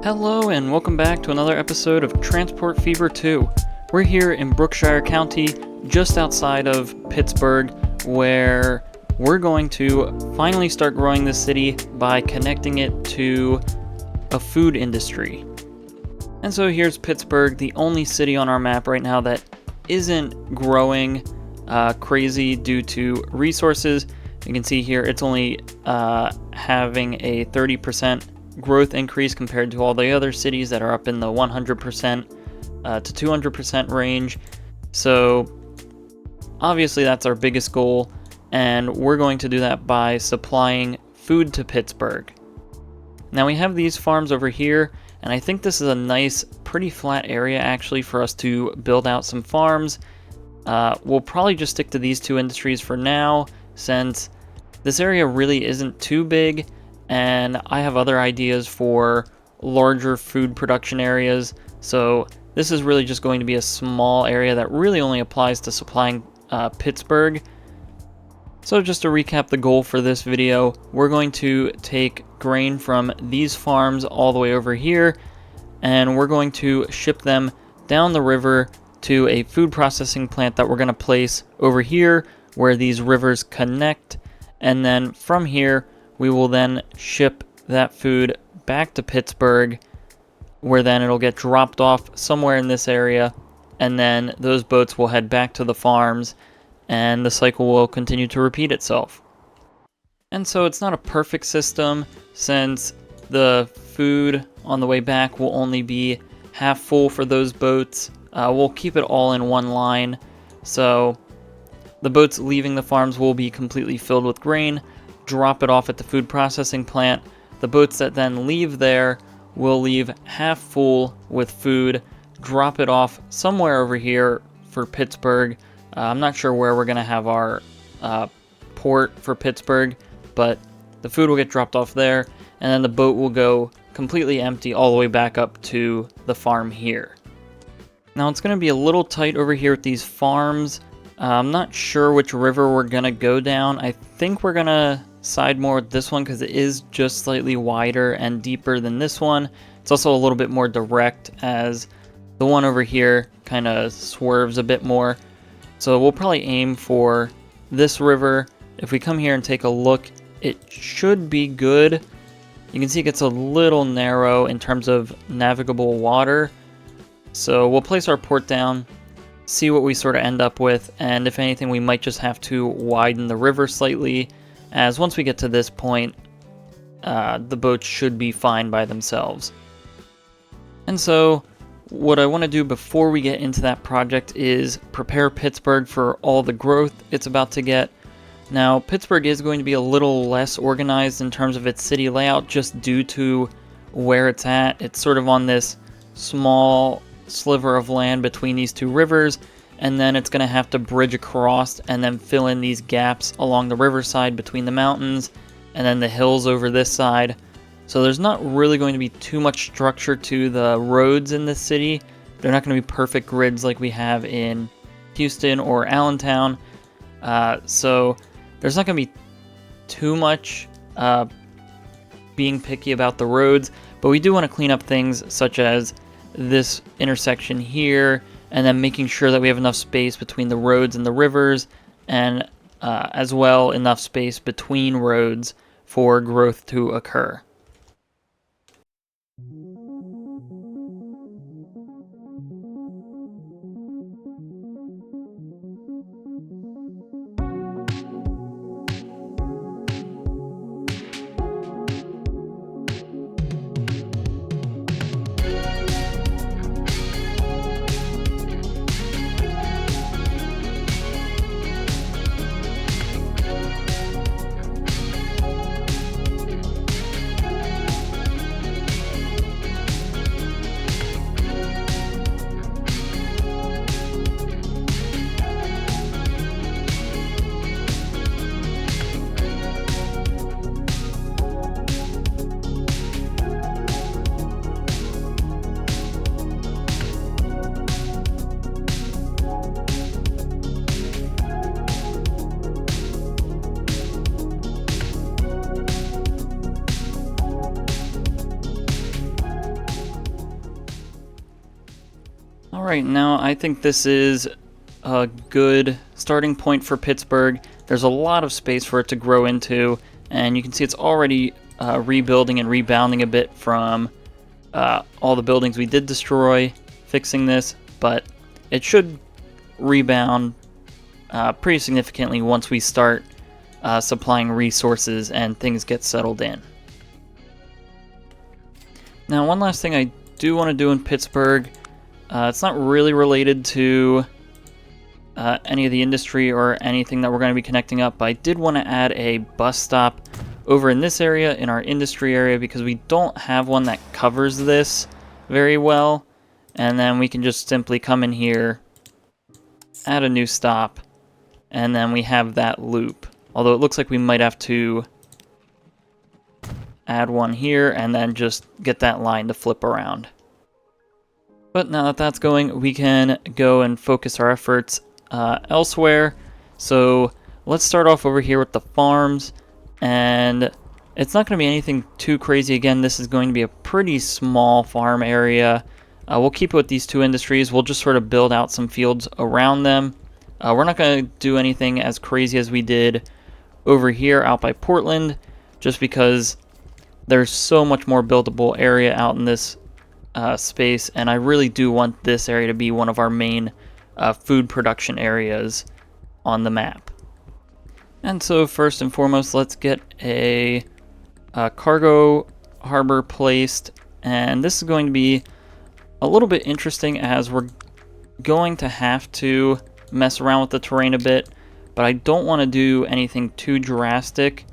Hello and welcome back to another episode of Transport Fever 2. We're here in Brookshire County, just outside of Pittsburgh, where we're going to finally start growing this city by connecting it to a food industry. And so here's Pittsburgh, the only city on our map right now that isn't growing crazy due to resources. You can see here it's only having a 30% growth increase compared to all the other cities that are up in the 100% to 200% range. So obviously that's our biggest goal, and we're going to do that by supplying food to Pittsburgh. Now we have these farms over here, and I think this is a nice, pretty flat area actually for us to build out some farms. We'll probably just stick to these two industries for now, since this area really isn't too big, and I have other ideas for larger food production areas. So this is really just going to be a small area that really only applies to supplying Pittsburgh. So just to recap the goal for this video, we're going to take grain from these farms all the way over here, and we're going to ship them down the river to a food processing plant that we're going to place over here where these rivers connect, and then from here we will then ship that food back to Pittsburgh, where then it'll get dropped off somewhere in this area, and then those boats will head back to the farms, and the cycle will continue to repeat itself. And so it's not a perfect system, since the food on the way back will only be half full for those boats. We'll keep it all in one line, so the boats leaving the farms will be completely filled with grain, drop it off at the food processing plant. The boats that then leave there will leave half full with food, drop it off somewhere over here for Pittsburgh. I'm not sure where we're going to have our port for Pittsburgh, but the food will get dropped off there, and then the boat will go completely empty all the way back up to the farm here. Now it's going to be a little tight over here with these farms. I'm not sure which river we're going to go down. I think we're going to side more with this one because it is just slightly wider and deeper than this one. It's also a little bit more direct, as the one over here kind of swerves a bit more. So we'll probably aim for this river. If we come here and take a look, it should be good. You can see it gets a little narrow in terms of navigable water. So we'll place our port down, see what we sort of end up with, and if anything we might just have to widen the river slightly, as once we get to this point the boats should be fine by themselves. And so what I want to do before we get into that project is prepare Pittsburgh for all the growth it's about to get. Now Pittsburgh is going to be a little less organized in terms of its city layout just due to where it's at. It's sort of on this small sliver of land between these two rivers, and then it's going to have to bridge across and then fill in these gaps along the riverside between the mountains and then the hills over this side. So there's not really going to be too much structure to the roads in this city. They're not going to be perfect grids like we have in Houston or Allentown. So there's not going to be too much being picky about the roads, but we do want to clean up things such as this intersection here, and then making sure that we have enough space between the roads and the rivers, and as well enough space between roads for growth to occur. Alright, now I think this is a good starting point for Pittsburgh. There's a lot of space for it to grow into, and you can see it's already rebuilding and rebounding a bit from all the buildings we did destroy, fixing this, but it should rebound pretty significantly once we start supplying resources and things get settled in. Now, one last thing I do want to do in Pittsburgh, it's not really related to any of the industry or anything that we're going to be connecting up, but I did want to add a bus stop over in this area, in our industry area, because we don't have one that covers this very well. And then we can just simply come in here, add a new stop, and then we have that loop. Although it looks like we might have to add one here and then just get that line to flip around. But now that that's going, we can go and focus our efforts elsewhere. So let's start off over here with the farms, and it's not going to be anything too crazy. Again, this is going to be a pretty small farm area. We'll keep it with these two industries. We'll just sort of build out some fields around them. We're not going to do anything as crazy as we did over here out by Portland, just because there's so much more buildable area out in this space, and I really do want this area to be one of our main food production areas on the map. And so first and foremost, let's get a cargo harbor placed, and this is going to be a little bit interesting as we're going to have to mess around with the terrain a bit, but I don't want to do anything too drastic.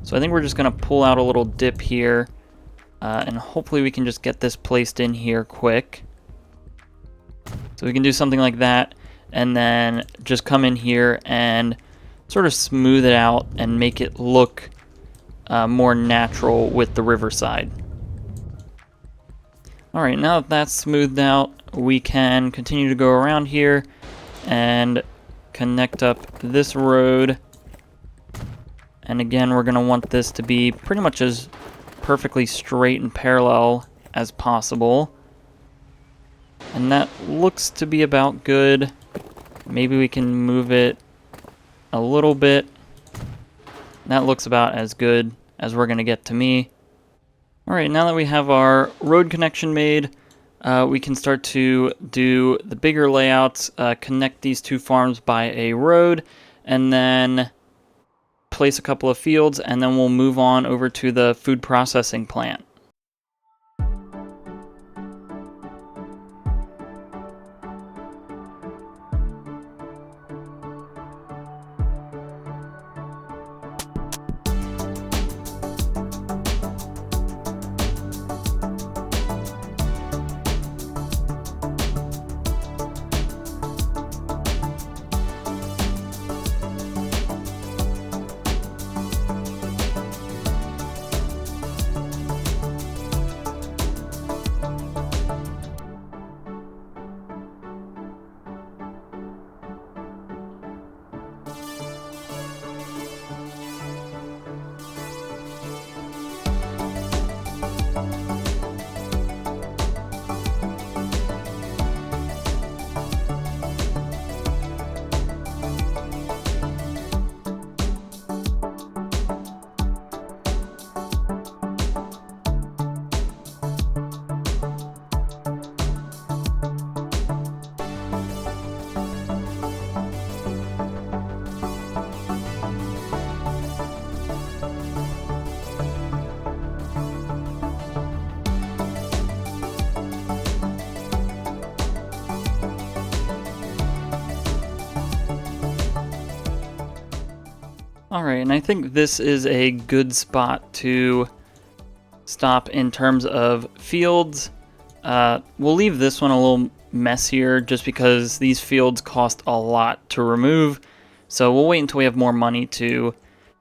So I think we're just going to pull out a little dip here, and hopefully we can just get this placed in here quick. So we can do something like that, and then just come in here and sort of smooth it out and make it look more natural with the riverside. Alright, now that that's smoothed out, we can continue to go around here and connect up this road. And again, we're going to want this to be pretty much as perfectly straight and parallel as possible. And that looks to be about good. Maybe we can move it a little bit. That looks about as good as we're going to get to me. Alright, now that we have our road connection made, we can start to do the bigger layouts, connect these two farms by a road, and then place a couple of fields, and then we'll move on over to the food processing plant. Alright, and I think this is a good spot to stop in terms of fields. We'll leave this one a little messier just because these fields cost a lot to remove. So we'll wait until we have more money to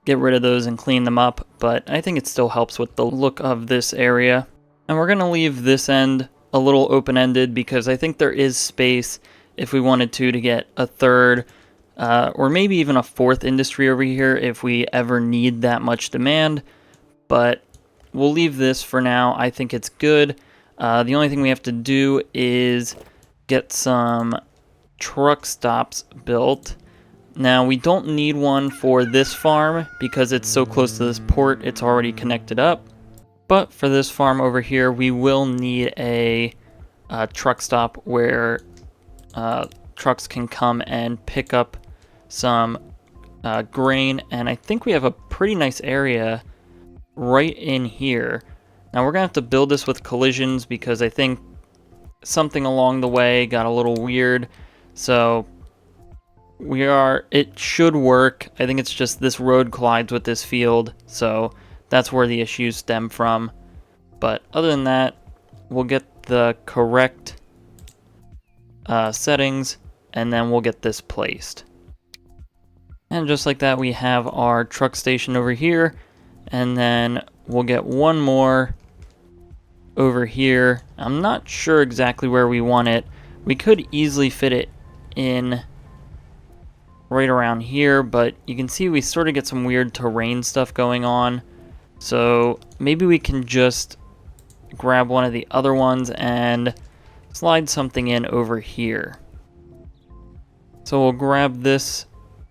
get rid of those and clean them up, but I think it still helps with the look of this area. And we're going to leave this end a little open-ended because I think there is space if we wanted to get a third or maybe even a fourth industry over here if we ever need that much demand. But we'll leave this for now. I think it's good. The only thing we have to do is get some truck stops built. Now, we don't need one for this farm because it's so close to this port, it's already connected up. But for this farm over here, we will need a truck stop where trucks can come and pick up some grain. And I think we have a pretty nice area right in here. Now, we're going to have to build this with collisions because I think something along the way got a little weird. So it should work. I think it's just this road collides with this field, so that's where the issues stem from. But other than that, we'll get the correct settings, and then we'll get this placed. And just like that, we have our truck station over here, and then we'll get one more over here. I'm not sure exactly where we want it. We could easily fit it in right around here, but you can see we sort of get some weird terrain stuff going on. So maybe we can just grab one of the other ones and slide something in over here. So we'll grab this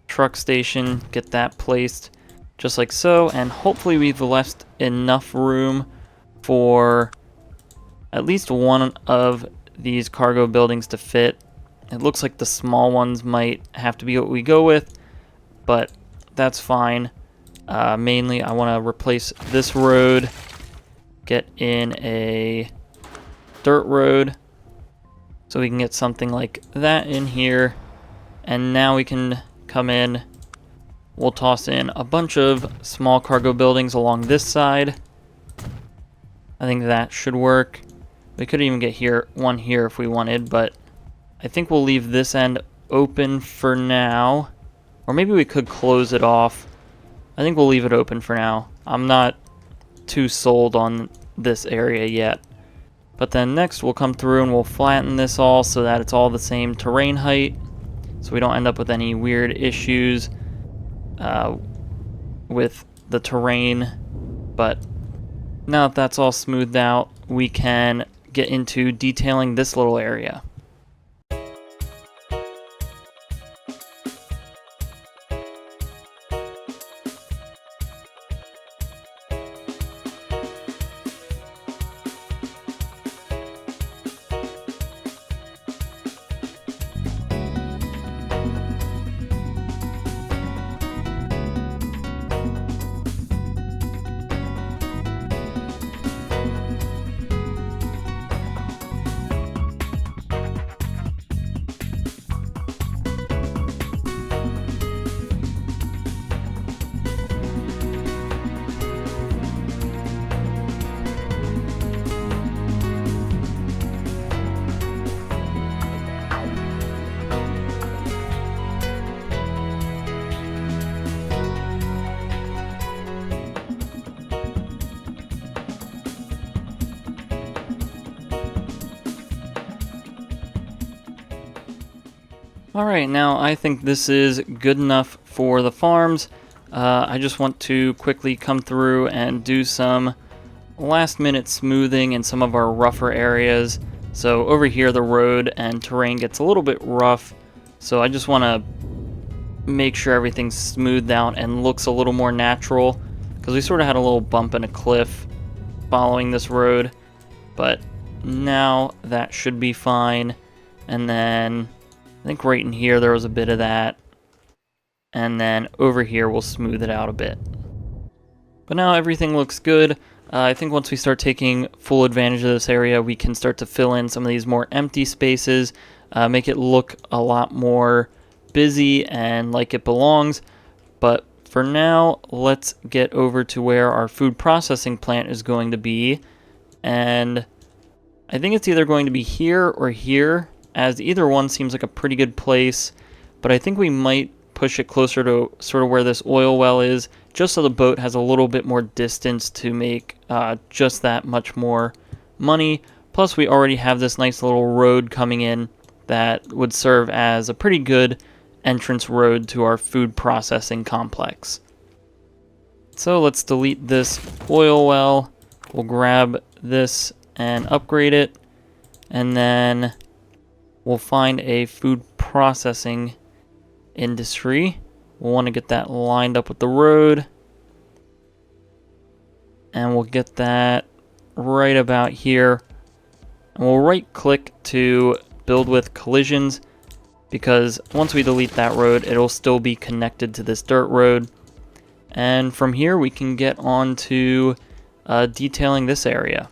truck station, get that placed just like so, and hopefully we've left enough room for at least one of these cargo buildings to fit. It looks like the small ones might have to be what we go with, but that's fine. Mainly, I want to replace this road, get in a dirt road, so we can get something like that in here. And now we can come in. We'll toss in a bunch of small cargo buildings along this side. I think that should work. We could even get one here if we wanted, but I think we'll leave this end open for now. Or maybe we could close it off. I think we'll leave it open for now. I'm not too sold on this area yet. But then next we'll come through and we'll flatten this all so that it's all the same terrain height, so we don't end up with any weird issues with the terrain. But now that that's all smoothed out, we can get into detailing this little area. Alright, now I think this is good enough for the farms. I just want to quickly come through and do some last minute smoothing in some of our rougher areas. So over here the road and terrain gets a little bit rough, so I just want to make sure everything's smoothed out and looks a little more natural, because we sort of had a little bump in a cliff following this road, but now that should be fine. And then I think right in here there was a bit of that, and then over here we'll smooth it out a bit. But now everything looks good. I think once we start taking full advantage of this area, we can start to fill in some of these more empty spaces, make it look a lot more busy and like it belongs. But for now, let's get over to where our food processing plant is going to be, and I think it's either going to be here or here, as either one seems like a pretty good place, but I think we might push it closer to sort of where this oil well is, just so the boat has a little bit more distance to make just that much more money. Plus we already have this nice little road coming in that would serve as a pretty good entrance road to our food processing complex. So let's delete this oil well, we'll grab this and upgrade it, and then we'll find a food processing industry. We'll want to get that lined up with the road. And we'll get that right about here. And we'll right click to build with collisions, because once we delete that road, it'll still be connected to this dirt road. And from here, we can get on to detailing this area.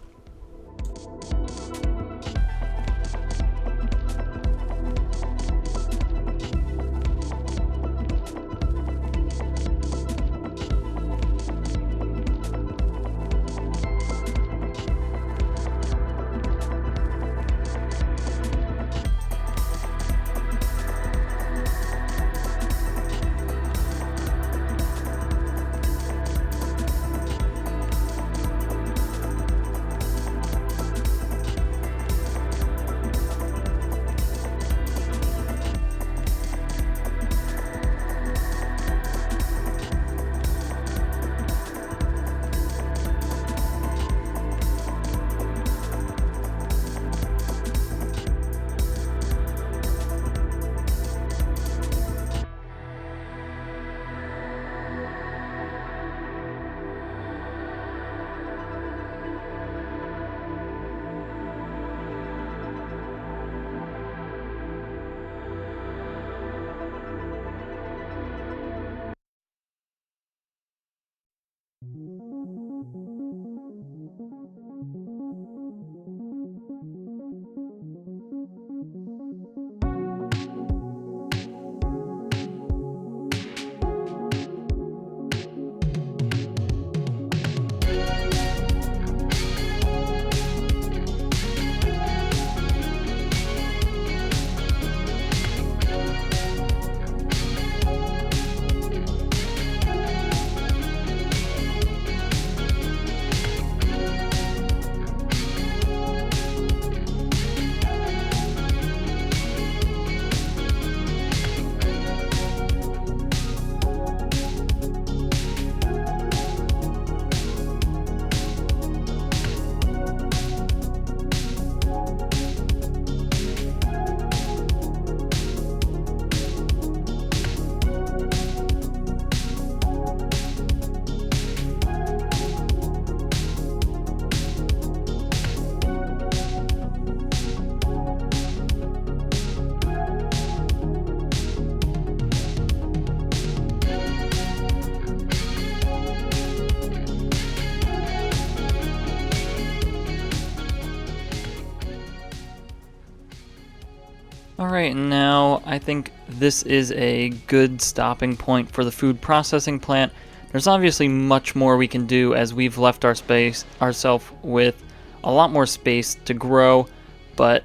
Alright, now I think this is a good stopping point for the food processing plant. There's obviously much more we can do, as we've left ourselves with a lot more space to grow, but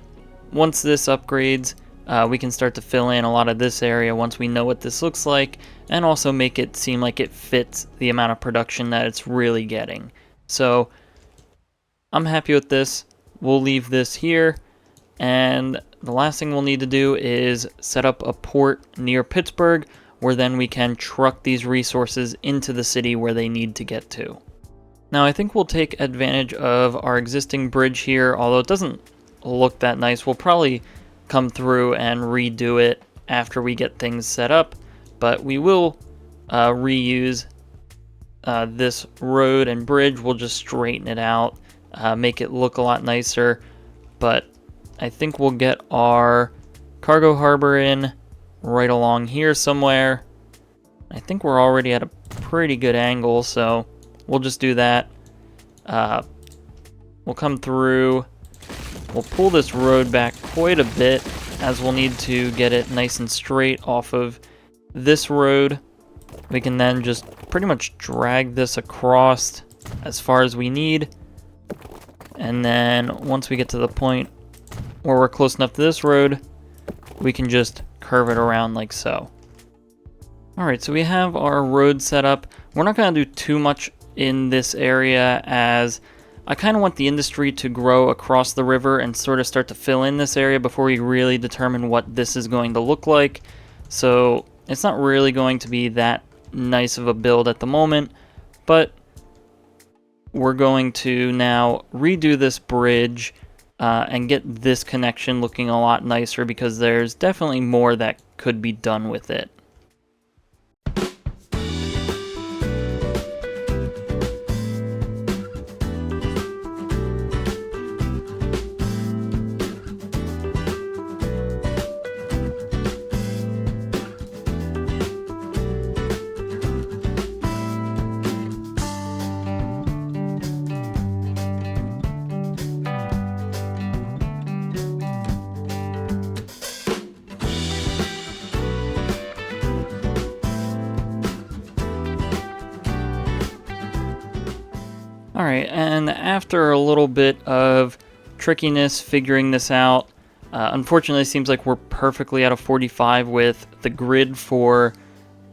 once this upgrades, we can start to fill in a lot of this area once we know what this looks like, and also make it seem like it fits the amount of production that it's really getting. So I'm happy with this. We'll leave this here, and the last thing we'll need to do is set up a port near Pittsburgh, where then we can truck these resources into the city where they need to get to. Now I think we'll take advantage of our existing bridge here, although it doesn't look that nice. We'll probably come through and redo it after we get things set up, but we will reuse this road and bridge. We'll just straighten it out, make it look a lot nicer, but I think we'll get our cargo harbor in right along here somewhere. I think we're already at a pretty good angle, so we'll just do that. We'll come through. We'll pull this road back quite a bit, as we'll need to get it nice and straight off of this road. We can then just pretty much drag this across as far as we need. And then once we get to the point where we're close enough to this road, we can just curve it around like so. Alright, so we have our road set up. We're not going to do too much in this area, as I kind of want the industry to grow across the river and sort of start to fill in this area before we really determine what this is going to look like. So it's not really going to be that nice of a build at the moment, but we're going to now redo this bridge and get this connection looking a lot nicer, because there's definitely more that could be done with it. Alright, and after a little bit of trickiness figuring this out, unfortunately it seems like we're perfectly out of 45 with the grid for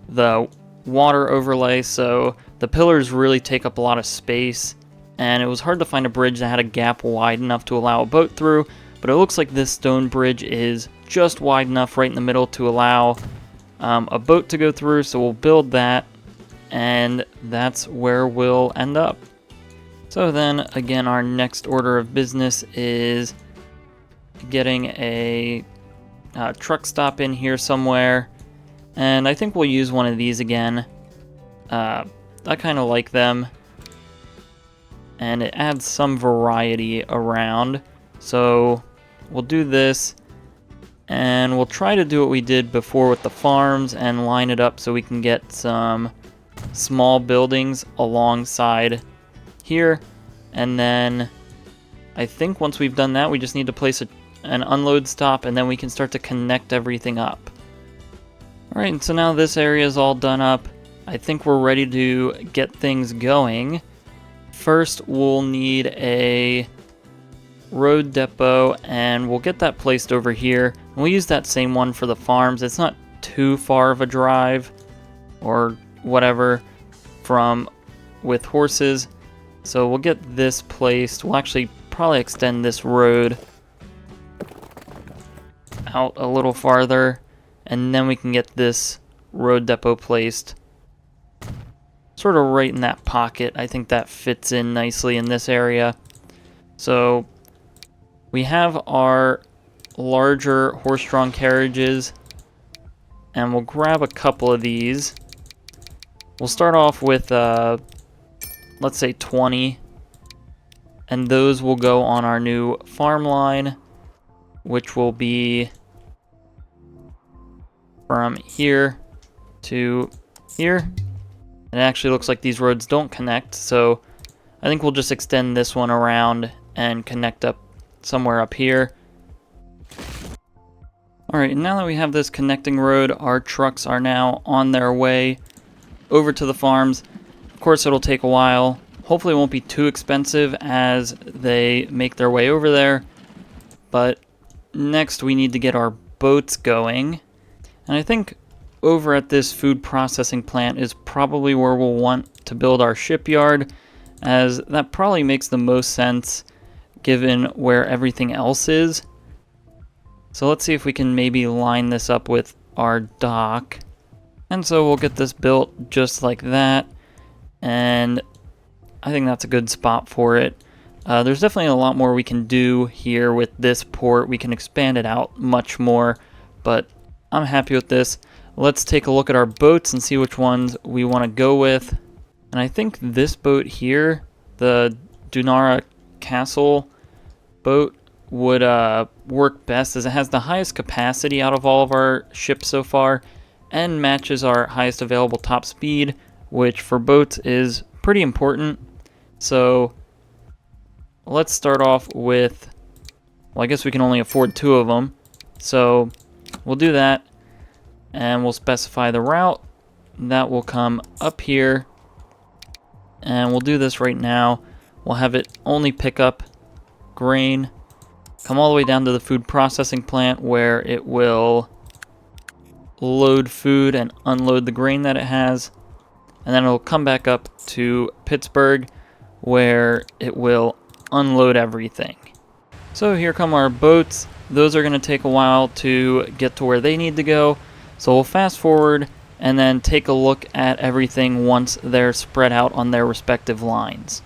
the water overlay, so the pillars really take up a lot of space, and it was hard to find a bridge that had a gap wide enough to allow a boat through, but it looks like this stone bridge is just wide enough right in the middle to allow a boat to go through, so we'll build that, and that's where we'll end up. So then, again, our next order of business is getting a truck stop in here somewhere, and I think we'll use one of these again. I kind of like them, and it adds some variety around. So we'll do this, and we'll try to do what we did before with the farms and line it up so we can get some small buildings alongside here. And then I think once we've done that, we just need to place an unload stop, and then we can start to connect everything up. Alright, so now this area is all done up. I think we're ready to get things going. First, we'll need a road depot, and we'll get that placed over here. And we'll use that same one for the farms. It's not too far of a drive or whatever from with horses. So we'll get this placed. We'll actually probably extend this road out a little farther, and then we can get this road depot placed sort of right in that pocket. I think that fits in nicely in this area. So we have our larger horse-drawn carriages, and we'll grab a couple of these. We'll start off with let's say 20, and those will go on our new farm line, which will be from here to here. It actually looks like these roads don't connect, so I think we'll just extend this one around and connect up somewhere up here. Alright, now that we have this connecting road, our trucks are now on their way over to the farms. Of course, it'll take a while. Hopefully it won't be too expensive as they make their way over there. But next we need to get our boats going. And I think over at this food processing plant is probably where we'll want to build our shipyard, as that probably makes the most sense given where everything else is. So let's see if we can maybe line this up with our dock. And so we'll get this built just like that, and I think that's a good spot for it. There's definitely a lot more we can do here with this port. We can expand it out much more, but I'm happy with this. Let's take a look at our boats and see which ones we want to go with. And I think this boat here, the Dunara Castle boat, would work best, as it has the highest capacity out of all of our ships so far and matches our highest available top speed, which for boats is pretty important. So let's start off with, well, I guess we can only afford 2 of them, so we'll do that, and we'll specify the route. That will come up here, and we'll do this right now. We'll have it only pick up grain, come all the way down to the food processing plant where it will load food and unload the grain that it has, and then it'll come back up to Pittsburgh where it will unload everything. So here come our boats. Those are going to take a while to get to where they need to go, so we'll fast forward and then take a look at everything once they're spread out on their respective lines.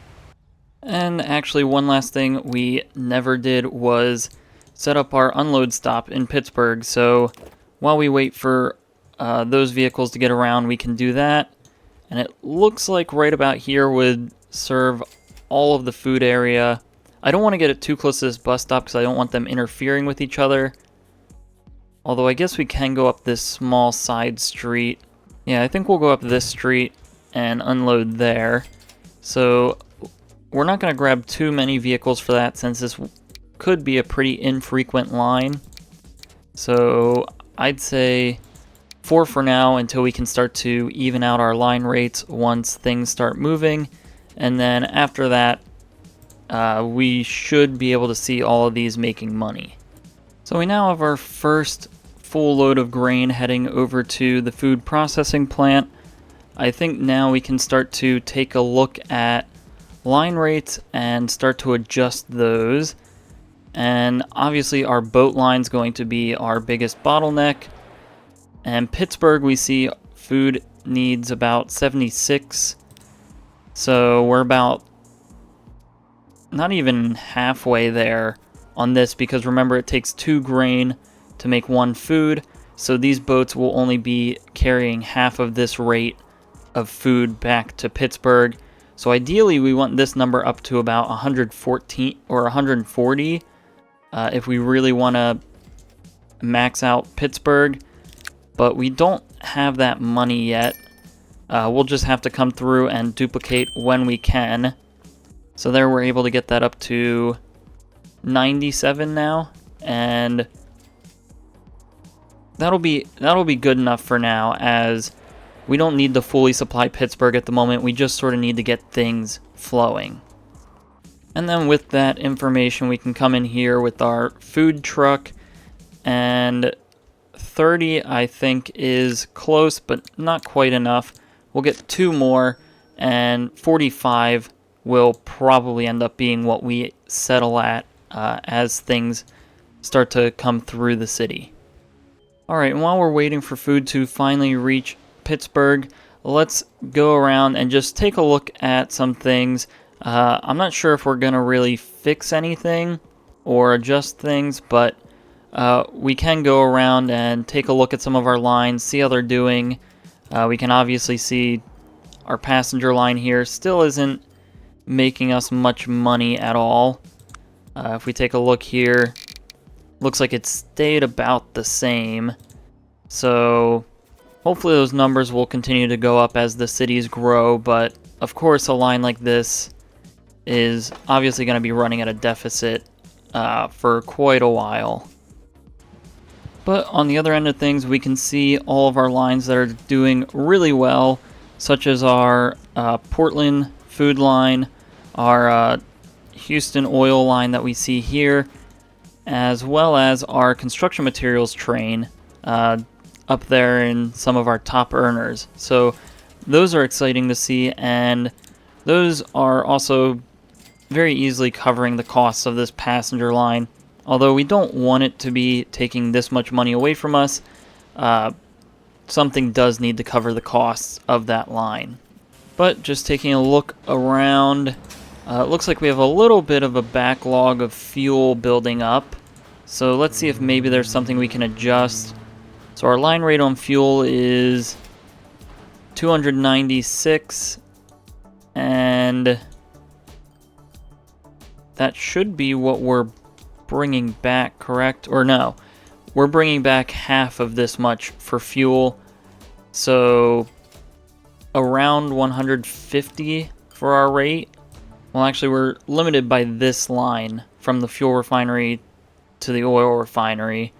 And actually, one last thing we never did was set up our unload stop in Pittsburgh. So while we wait for those vehicles to get around, we can do that. And it looks like right about here would serve all of the food area. I don't want to get it too close to this bus stop because I don't want them interfering with each other. Although I guess we can go up this small side street. Yeah, I think we'll go up this street and unload there. So we're not going to grab too many vehicles for that since this could be a pretty infrequent line. So I'd say 4 for now until we can start to even out our line rates once things start moving. And then after that, we should be able to see all of these making money. So we now have our first full load of grain heading over to the food processing plant. I think now we can start to take a look at line rates and start to adjust those. And obviously our boat line's going to be our biggest bottleneck. And Pittsburgh, we see food needs about 76. So we're about not even halfway there on this, because remember, it takes 2 grain to make 1 food. So these boats will only be carrying half of this rate of food back to Pittsburgh. So ideally we want this number up to about 114 or 140 if we really want to max out Pittsburgh. But we don't have that money yet. We'll just have to come through and duplicate when we can. So there we're able to get that up to 97 now, and that'll be good enough for now, as we don't need to fully supply Pittsburgh at the moment. We just sort of need to get things flowing. And then with that information, we can come in here with our food truck, and 30 I think is close, but not quite enough. We'll get 2 more, and 45 will probably end up being what we settle at as things start to come through the city. Alright, and while we're waiting for food to finally reach Pittsburgh, let's go around and just take a look at some things. I'm not sure if we're going to really fix anything or adjust things, but we can go around and take a look at some of our lines, see how they're doing. We can obviously see our passenger line here still isn't making us much money at all. If we take a look here, looks like it stayed about the same. So hopefully those numbers will continue to go up as the cities grow, but of course a line like this is obviously going to be running at a deficit for quite a while. But on the other end of things, we can see all of our lines that are doing really well, such as our Portland food line, our Houston oil line that we see here, as well as our construction materials train up there in some of our top earners. So those are exciting to see, and those are also very easily covering the costs of this passenger line. Although we don't want it to be taking this much money away from us, something does need to cover the costs of that line. But just taking a look around, it looks like we have a little bit of a backlog of fuel building up. So let's see if maybe there's something we can adjust. So our line rate on fuel is 296, and that should be what we're bringing back, correct? Or no, we're bringing back half of this much for fuel, so around 150 for our rate. Well, actually we're limited by this line from the fuel refinery to the oil refinery,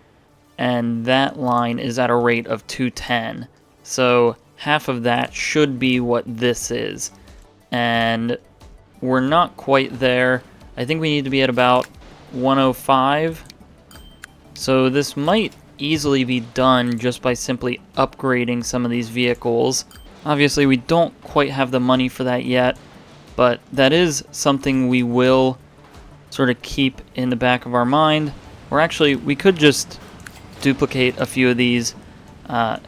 and that line is at a rate of 210, so half of that should be what this is, and we're not quite there. I think we need to be at about 105, so this might easily be done just by simply upgrading some of these vehicles. Obviously we don't quite have the money for that yet, but that is something we will sort of keep in the back of our mind. Or actually, we could just duplicate a few of these.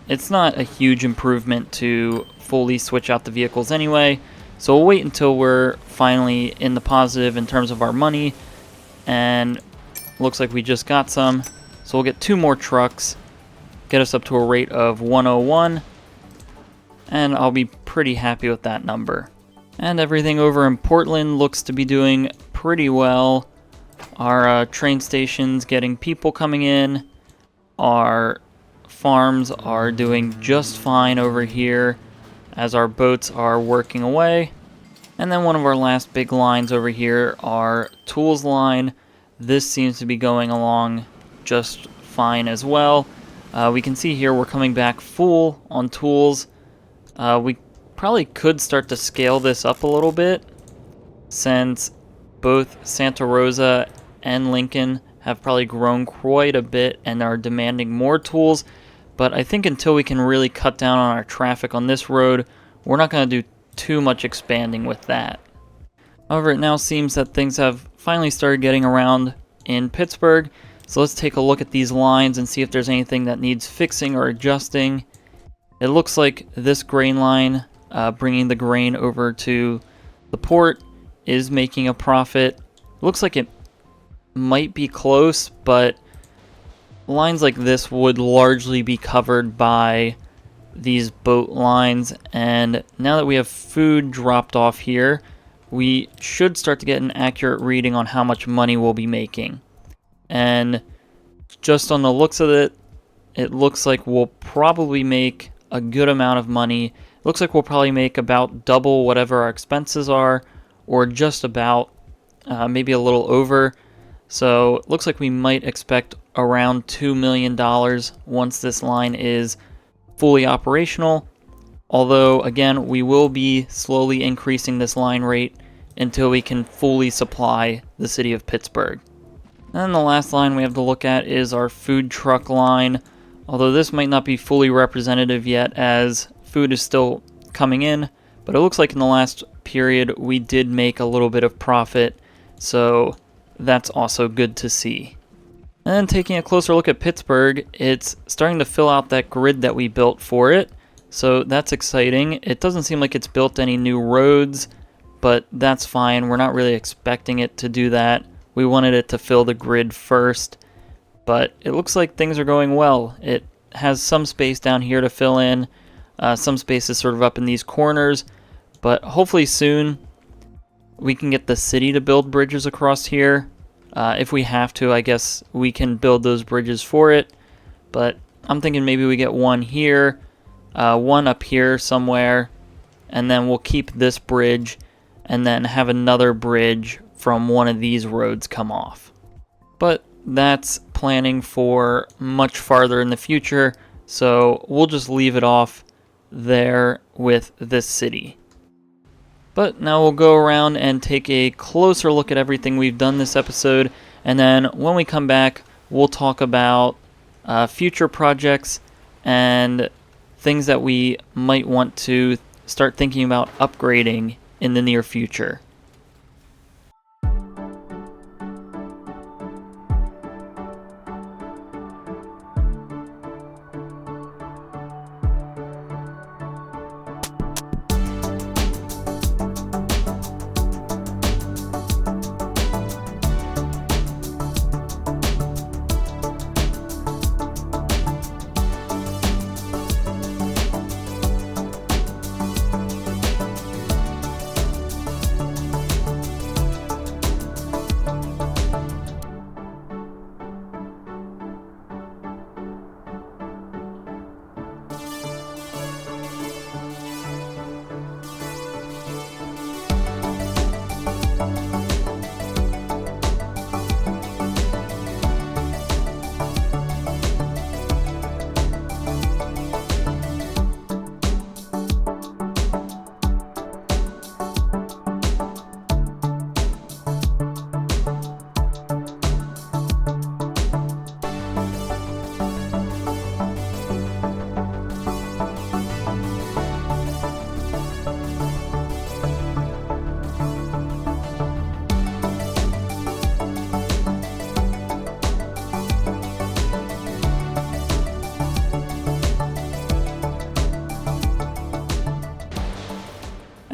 It's not a huge improvement to fully switch out the vehicles anyway, So we'll wait until we're finally in the positive in terms of our money, and looks like we just got some. So we'll get 2 more trucks, get us up to a rate of 101, and I'll be pretty happy with that number. And everything over in Portland looks to be doing pretty well. Our train station's getting people coming in. Our farms are doing just fine over here as our boats are working away. And then one of our last big lines over here, our tools line. This seems to be going along just fine as well. We can see here we're coming back full on tools. We probably could start to scale this up a little bit, since both Santa Rosa and Lincoln have probably grown quite a bit and are demanding more tools. But I think until we can really cut down on our traffic on this road, we're not going to do too much expanding with that. However, it now seems that things have finally started getting around in Pittsburgh. So let's take a look at these lines and see if there's anything that needs fixing or adjusting. It looks like this grain line, bringing the grain over to the port, is making a profit. It looks like it might be close, but lines like this would largely be covered by these boat lines. And now that we have food dropped off here, we should start to get an accurate reading on how much money we'll be making. And just on the looks of it, it looks like we'll probably make a good amount of money. It looks like we'll probably make about double whatever our expenses are, or just about, maybe a little over. So it looks like we might expect around $2 million once this line is fully operational. Although, again, we will be slowly increasing this line rate until we can fully supply the city of Pittsburgh. And the last line we have to look at is our food truck line. Although this might not be fully representative yet, as food is still coming in, but it looks like in the last period we did make a little bit of profit, so that's also good to see. And then taking a closer look at Pittsburgh, it's starting to fill out that grid that we built for it, so that's exciting. It doesn't seem like it's built any new roads, but that's fine. We're not really expecting it to do that. We wanted it to fill the grid first, but it looks like things are going well. It has some space down here to fill in, some space is sort of up in these corners, but hopefully soon we can get the city to build bridges across here. If we have to, I guess we can build those bridges for it, but I'm thinking maybe we get one here, one up here somewhere, and then we'll keep this bridge and then have another bridge from one of these roads come off. But that's planning for much farther in the future, so we'll just leave it off there with this city. But now we'll go around and take a closer look at everything we've done this episode, and then when we come back, we'll talk about future projects and things that we might want to start thinking about upgrading in the near future.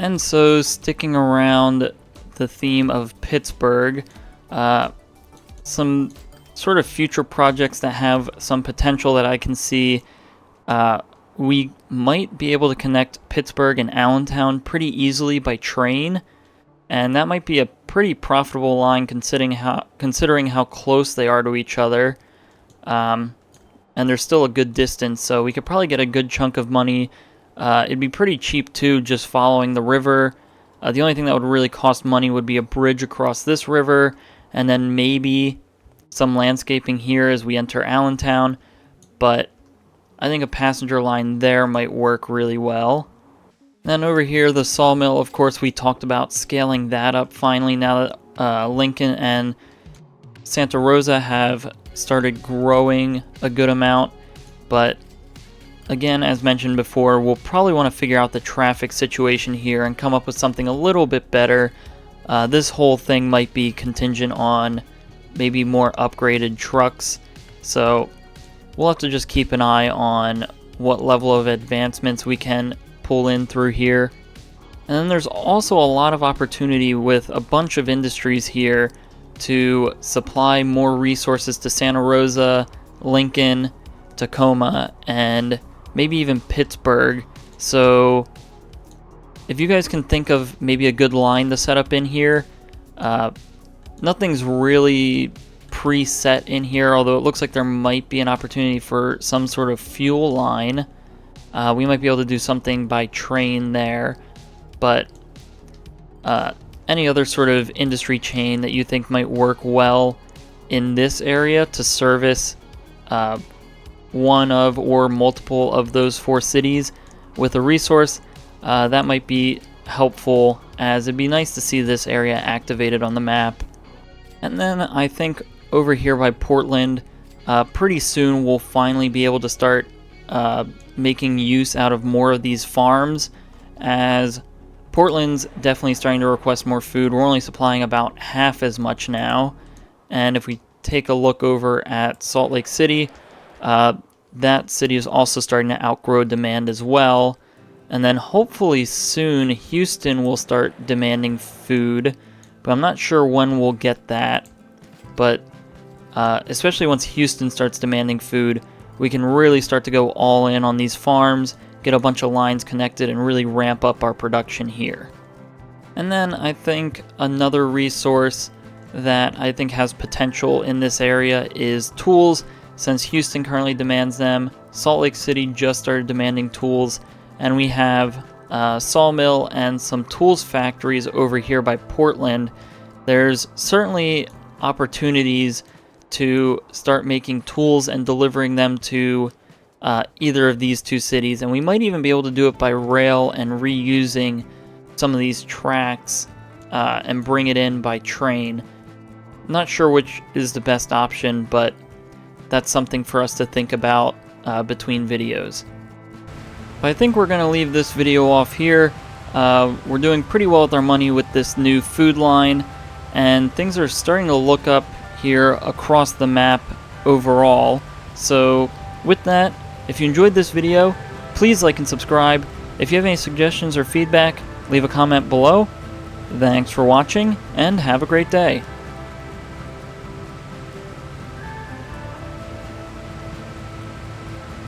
And so, sticking around the theme of Pittsburgh, some sort of future projects that have some potential that I can see. We might be able to connect Pittsburgh and Allentown pretty easily by train, and that might be a pretty profitable line considering how close they are to each other. And there's still a good distance, so we could probably get a good chunk of money. It'd be pretty cheap too, just following the river. The only thing that would really cost money would be a bridge across this river, and then maybe some landscaping here as we enter Allentown. But I think a passenger line there might work really well. Then over here, the sawmill, of course, we talked about scaling that up finally now that Lincoln and Santa Rosa have started growing a good amount. But again, as mentioned before, we'll probably want to figure out the traffic situation here and come up with something a little bit better. This whole thing might be contingent on maybe more upgraded trucks. So we'll have to just keep an eye on what level of advancements we can pull in through here. And then there's also a lot of opportunity with a bunch of industries here to supply more resources to Santa Rosa, Lincoln, Tacoma, and maybe even Pittsburgh. So if you guys can think of maybe a good line to set up in here, nothing's really preset in here, although it looks like there might be an opportunity for some sort of fuel line. We might be able to do something by train there, but any other sort of industry chain that you think might work well in this area to service one of or multiple of those 4 cities with a resource, that might be helpful, as it'd be nice to see this area activated on the map. And then I think over here by Portland, pretty soon we'll finally be able to start making use out of more of these farms, as Portland's definitely starting to request more food. We're only supplying about half as much now. And if we take a look over at Salt Lake City, that city is also starting to outgrow demand as well. And then hopefully soon Houston will start demanding food, but I'm not sure when we'll get that. But especially once Houston starts demanding food, we can really start to go all in on these farms, get a bunch of lines connected, and really ramp up our production here. And then I think another resource that I think has potential in this area is tools, since Houston currently demands them. Salt Lake City just started demanding tools, and we have a sawmill and some tools factories over here by Portland. There's certainly opportunities to start making tools and delivering them to either of these 2 cities, and we might even be able to do it by rail and reusing some of these tracks and bring it in by train. Not sure which is the best option, but that's something for us to think about between videos. But I think we're going to leave this video off here. We're doing pretty well with our money with this new food line, and things are starting to look up here across the map overall. So with that, if you enjoyed this video, please like and subscribe. If you have any suggestions or feedback, leave a comment below. Thanks for watching, and have a great day.